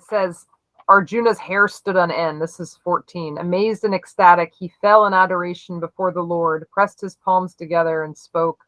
it says, Arjuna's hair stood on end. This is 14. Amazed and ecstatic, he fell in adoration before the Lord, pressed his palms together and spoke.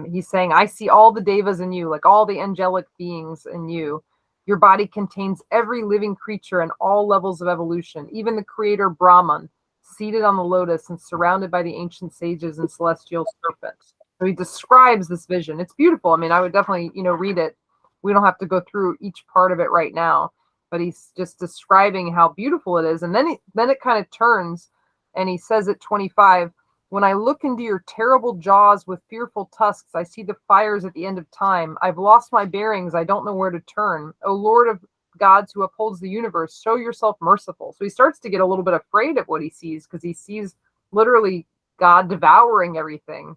He's saying, I see all the devas in you, like all the angelic beings in you. Your body contains every living creature and all levels of evolution, even the creator Brahman, seated on the lotus and surrounded by the ancient sages and celestial serpents. So he describes this vision. It's beautiful. I mean, I would definitely, read it. We don't have to go through each part of it right now, but he's just describing how beautiful it is. And then it kind of turns and he says at 25, when I look into your terrible jaws with fearful tusks, I see the fires at the end of time. I've lost my bearings. I don't know where to turn. O Lord of gods who upholds the universe, show yourself merciful. So he starts to get a little bit afraid of what he sees, because he sees literally God devouring everything,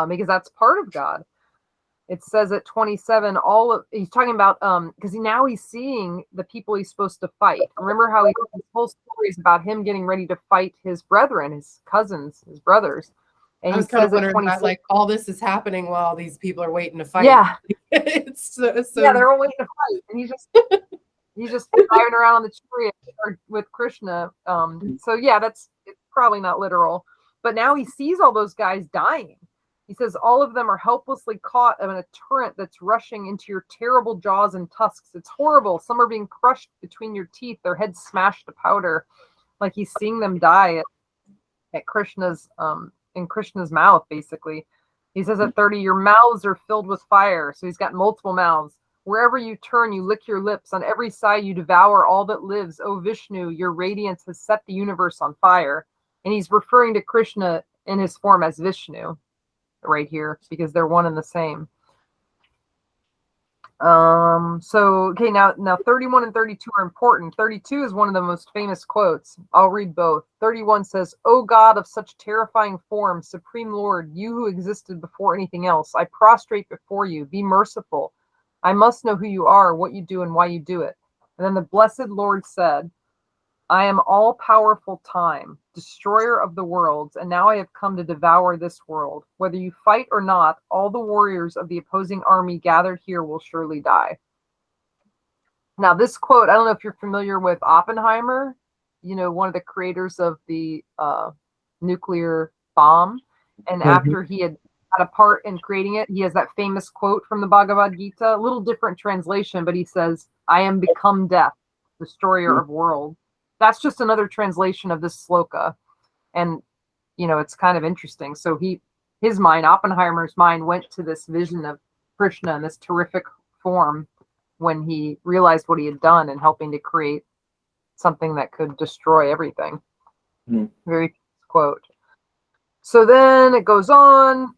because that's part of God. It says at 27, he's talking about, because now he's seeing the people he's supposed to fight. Remember how his whole story is about him getting ready to fight his brethren, his cousins, his brothers. And I was kind of wondering about, like, all this is happening while these people are waiting to fight. Yeah. It's so yeah, they're all waiting to fight. And he's just driving around on the chariot with Krishna. So yeah, it's probably not literal. But now he sees all those guys dying. He says, all of them are helplessly caught in a torrent that's rushing into your terrible jaws and tusks. It's horrible. Some are being crushed between your teeth, their heads smashed to powder. Like he's seeing them die at Krishna's, in Krishna's mouth, basically. He says at 30, your mouths are filled with fire. So he's got multiple mouths. Wherever you turn, you lick your lips. On every side, you devour all that lives. O Vishnu, your radiance has set the universe on fire. And he's referring to Krishna in his form as Vishnu right here, because they're one and the same. So okay, now 31 and 32 are important. 32 is one of the most famous quotes. I'll read both. 31 says, O God of such terrifying form, Supreme Lord, you who existed before anything else, I prostrate before you. Be merciful. I must know who you are, what you do, and why you do it. And then the blessed Lord said, I am all-powerful time, destroyer of the worlds, and now I have come to devour this world. Whether you fight or not, all the warriors of the opposing army gathered here will surely die. Now, this quote, I don't know if you're familiar with Oppenheimer, one of the creators of the nuclear bomb. And after he had a part in creating it, he has that famous quote from the Bhagavad Gita, a little different translation, but he says, I am become death, destroyer of worlds. That's just another translation of this sloka. And, it's kind of interesting. So Oppenheimer's mind went to this vision of Krishna in this terrific form when he realized what he had done in helping to create something that could destroy everything. Very quote. So then it goes on.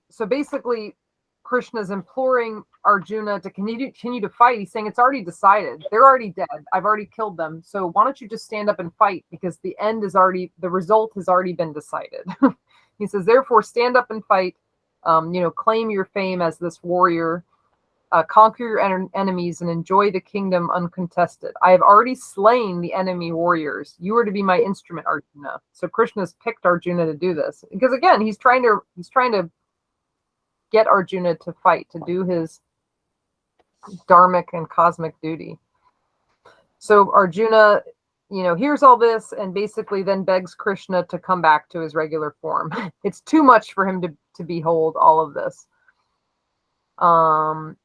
So basically, Krishna's imploring Arjuna to continue to fight. He's saying it's already decided. They're already dead. I've already killed them. So why don't you just stand up and fight? Because the result has already been decided. He says, therefore, stand up and fight. Claim your fame as this warrior. Conquer your enemies and enjoy the kingdom uncontested. I have already slain the enemy warriors. You are to be my instrument, Arjuna. So Krishna's picked Arjuna to do this because, again, he's trying to get Arjuna to fight, to do his dharmic and cosmic duty. So Arjuna, hears all this and basically then begs Krishna to come back to his regular form. It's too much for him to behold all of this.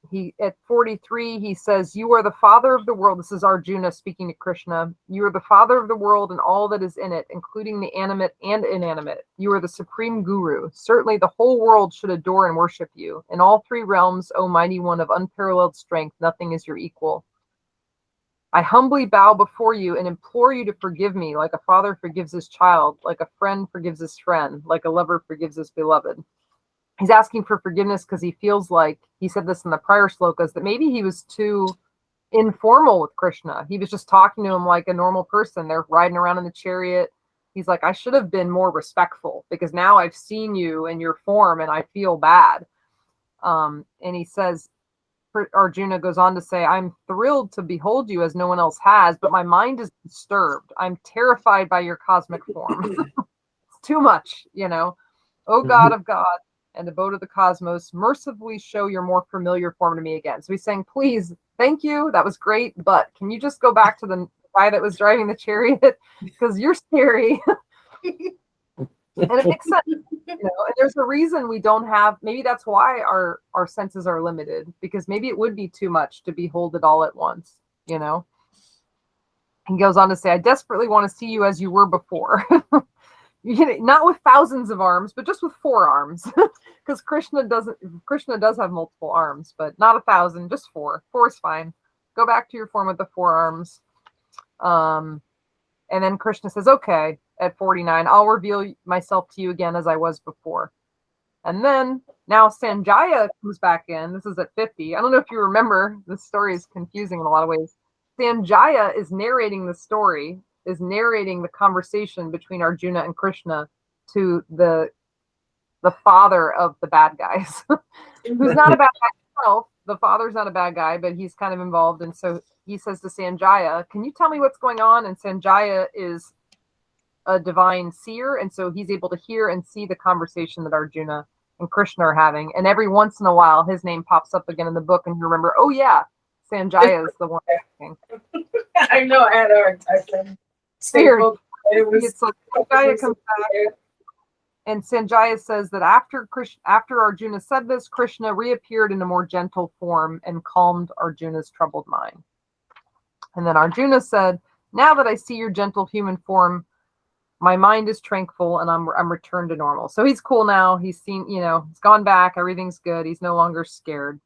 He at 43, he says, you are the father of the world. This is Arjuna speaking to Krishna. You are the father of the world and all that is in it, including the animate and inanimate. You are the supreme guru. Certainly the whole world should adore and worship you. In all three realms, O mighty one of unparalleled strength, nothing is your equal. I humbly bow before you and implore you to forgive me, like a father forgives his child, like a friend forgives his friend, like a lover forgives his beloved. He's asking for forgiveness because he feels like, he said this in the prior slokas, that maybe he was too informal with Krishna. He was just talking to him like a normal person. They're riding around in the chariot. He's like, I should have been more respectful because now I've seen you in your form and I feel bad. And he says, Arjuna goes on to say, I'm thrilled to behold you as no one else has, but my mind is disturbed. I'm terrified by your cosmic form. It's too much, O God of God and abode of the cosmos, mercifully show your more familiar form to me again. So he's saying, please Thank you. That was great. But can you just go back to the guy that was driving the chariot? Because you're scary. And it makes sense. And there's a reason we don't have, maybe that's why our senses are limited, because maybe it would be too much to behold it all at once. He goes on to say, I desperately want to see you as you were before. Not with thousands of arms, but just with 4 arms. Because Krishna does have multiple arms, but not 1,000, just 4. 4 is fine. Go back to your form with the 4 arms. And then Krishna says, okay, at 49, I'll reveal myself to you again as I was before. And then now Sanjaya comes back in. This is at 50. I don't know if you remember, this story is confusing in a lot of ways. Sanjaya is narrating the story, is narrating the conversation between Arjuna and Krishna to the father of the bad guys, who's not a bad guy himself. The father's not a bad guy, but he's kind of involved. And so he says to Sanjaya, can you tell me what's going on? And Sanjaya is a divine seer, and so he's able to hear and see the conversation that Arjuna and Krishna are having. And every once in a while, his name pops up again in the book, and you remember, oh yeah, Sanjaya is the one. I know I had a hard time. Weird. It's like Sanjaya comes back, and Sanjaya says that after Arjuna said this, Krishna reappeared in a more gentle form and calmed Arjuna's troubled mind. And then Arjuna said, now that I see your gentle human form, my mind is tranquil and I'm returned to normal. So he's cool now. He's seen, he's gone back. Everything's good. He's no longer scared.